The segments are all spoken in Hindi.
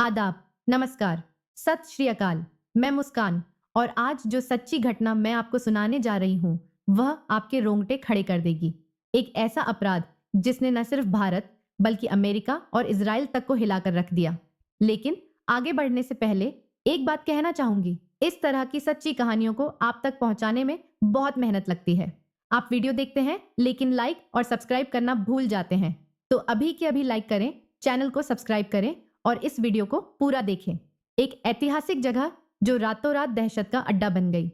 आदाब, नमस्कार, सत श्री अकाल। मैं मुस्कान और आज जो सच्ची घटना मैं आपको सुनाने जा रही हूँ वह आपके रोंगटे खड़े कर देगी। एक ऐसा अपराध जिसने न सिर्फ भारत बल्कि अमेरिका और इजराइल तक को हिलाकर रख दिया। लेकिन आगे बढ़ने से पहले एक बात कहना चाहूंगी, इस तरह की सच्ची कहानियों को आप तक पहुंचाने में बहुत मेहनत लगती है। आप वीडियो देखते हैं लेकिन लाइक और सब्सक्राइब करना भूल जाते हैं, तो अभी के अभी लाइक करें, चैनल को सब्सक्राइब करें और इस वीडियो को पूरा देखें। एक ऐतिहासिक जगह जो रातों रात दहशत का अड्डा बन गई।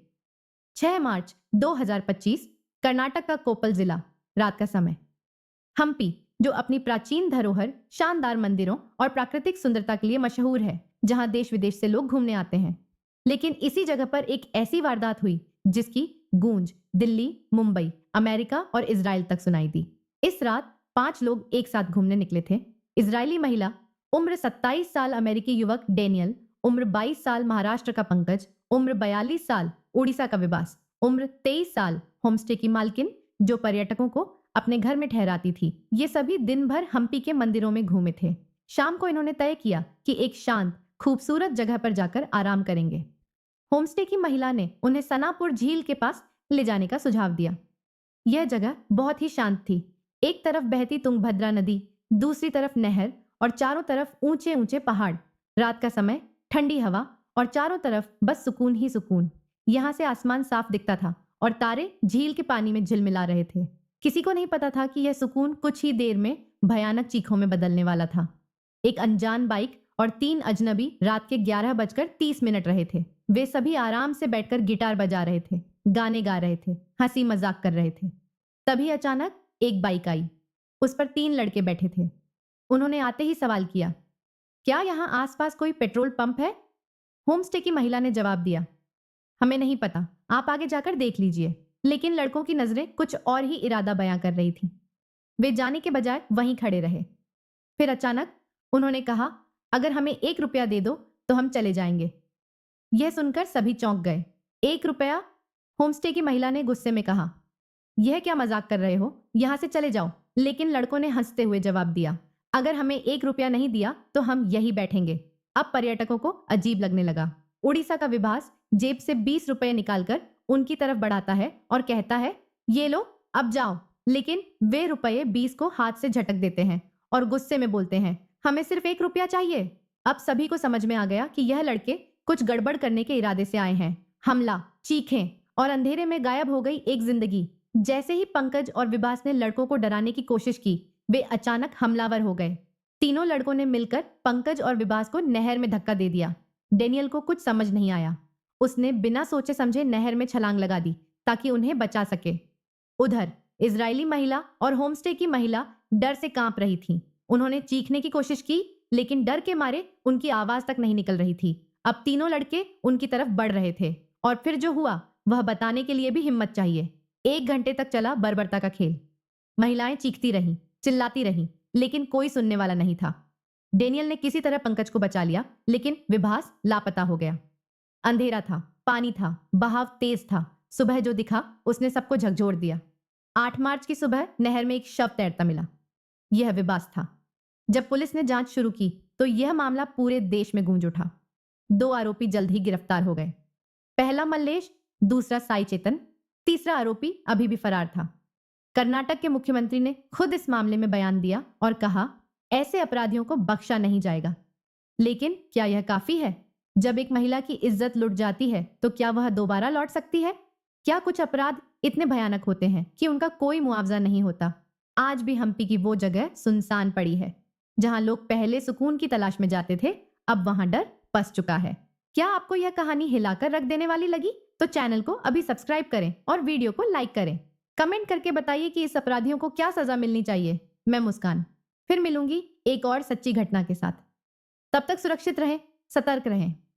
6 मार्च 2025, कर्नाटक का कोप्पल जिला, रात का समय। हम्पी, जो अपनी प्राचीन धरोहर, शानदार मंदिरों और प्राकृतिक सुंदरता के लिए मशहूर है, जहां देश विदेश से लोग घूमने आते हैं। लेकिन इसी जगह पर एक ऐसी वारदात हुई जिसकी गूंज दिल्ली, मुंबई, अमेरिका और इजराइल तक सुनाई दी। इस रात 5 लोग एक साथ घूमने निकले थे। इजरायली महिला, उम्र 27 साल अमेरिकी युवक डेनियल, उम्र 22 साल महाराष्ट्र का पंकज, उम्र 42 साल उड़ीसा का विबास, उम्र 23 साल होमस्टे की मालकिन जो पर्यटकों को अपने घर में ठहराती थी। ये सभी दिन भर हम्पी के मंदिरों में घूमे थे। शाम को इन्होंने तय किया कि एक शांत खूबसूरत जगह पर जाकर आराम करेंगे। होमस्टे की महिला ने उन्हें सनापुर झील के पास ले जाने का सुझाव दिया। यह जगह बहुत ही शांत थी। एक तरफ बहती तुंगभद्रा नदी, दूसरी तरफ नहर और चारों तरफ ऊंचे ऊंचे पहाड़। रात का समय, ठंडी हवा और चारों तरफ बस सुकून ही सुकून। यहाँ से आसमान साफ दिखता था और तारे झील के पानी में झिलमिला रहे थे। किसी को नहीं पता था कि यह सुकून कुछ ही देर में भयानक चीखों में बदलने वाला था। एक अनजान बाइक और 3 अजनबी रात के 11:30 रहे थे। वे सभी आराम से बैठकर गिटार बजा रहे थे, गाने गा रहे थे, हंसी मजाक कर रहे थे। तभी अचानक एक बाइक आई। उस पर 3 लड़के बैठे थे। उन्होंने आते ही सवाल किया, क्या यहाँ आसपास कोई पेट्रोल पंप है? होमस्टे की महिला ने जवाब दिया, हमें नहीं पता, आप आगे जाकर देख लीजिए। लेकिन लड़कों की नजरें कुछ और ही इरादा बयां कर रही थी। वे जाने के बजाय वहीं खड़े रहे। फिर अचानक उन्होंने कहा, अगर हमें 1 रुपया दे दो तो हम चले जाएंगे। यह सुनकर सभी चौंक गए। 1 रुपया? होमस्टे की महिला ने गुस्से में कहा, यह क्या मजाक कर रहे हो? यहां से चले जाओ। लेकिन लड़कों ने हंसते हुए जवाब दिया, अगर हमें 1 रुपया नहीं दिया तो हम यही बैठेंगे। अब पर्यटकों को अजीब लगने लगा। उड़ीसा का विभास जेब से 20 रुपये निकालकर उनकी तरफ बढ़ाता है और कहता है, ये लो, अब जाओ। लेकिन वे रुपये 20 को हाथ से झटक देते हैं और गुस्से में बोलते हैं, हमें सिर्फ 1 रुपया चाहिए। अब सभी को समझ में आ गया कि यह लड़के कुछ गड़बड़ करने के इरादे से आए हैं। हमला, चीखें और अंधेरे में गायब हो गई एक जिंदगी। जैसे ही पंकज और विभास ने लड़कों को डराने की कोशिश की, वे अचानक हमलावर हो गए। तीनों लड़कों ने मिलकर पंकज और विभास को नहर में धक्का दे दिया। डेनियल को कुछ समझ नहीं आया। उसने बिना सोचे समझे नहर में छलांग लगा दी ताकि उन्हें बचा सके। उधर इजरायली महिला और होमस्टे की महिला डर से कांप रही थी। उन्होंने चीखने की कोशिश की लेकिन डर के मारे उनकी आवाज तक नहीं निकल रही थी। अब तीनों लड़के उनकी तरफ बढ़ रहे थे और फिर जो हुआ वह बताने के लिए भी हिम्मत चाहिए। 1 घंटे तक चला बर्बरता का खेल। महिलाएं चीखती रहीं, चिल्लाती रहीं, लेकिन कोई सुनने वाला नहीं था। डेनियल ने किसी तरह पंकज को बचा लिया, लेकिन विभास लापता हो गया। अंधेरा था, पानी था, बहाव तेज था। सुबह जो दिखा उसने सबको झकझोर दिया। 8 मार्च की सुबह नहर में एक शव तैरता मिला। यह विभास था। जब पुलिस ने जांच शुरू की तो यह मामला पूरे देश में गूंज उठा। 2 आरोपी जल्द ही गिरफ्तार हो गए। पहला मल्लेश, दूसरा साई चेतन, तीसरा आरोपी अभी भी फरार था। कर्नाटक के मुख्यमंत्री ने खुद इस मामले में बयान दिया और कहा, ऐसे अपराधियों को बख्शा नहीं जाएगा। लेकिन क्या यह काफी है? जब एक महिला की इज्जत लुट जाती है तो क्या वह दोबारा लौट सकती है? क्या कुछ अपराध इतने भयानक होते हैं कि उनका कोई मुआवजा नहीं होता? आज भी हम्पी की वो जगह सुनसान पड़ी है जहां लोग पहले सुकून की तलाश में जाते थे, अब वहां डर पस चुका है। क्या आपको यह कहानी हिलाकर रख देने वाली लगी? तो चैनल को अभी सब्सक्राइब करें और वीडियो को लाइक करें। कमेंट करके बताइए कि इस अपराधियों को क्या सजा मिलनी चाहिए। मैं मुस्कान फिर मिलूंगी एक और सच्ची घटना के साथ। तब तक सुरक्षित रहें, सतर्क रहें।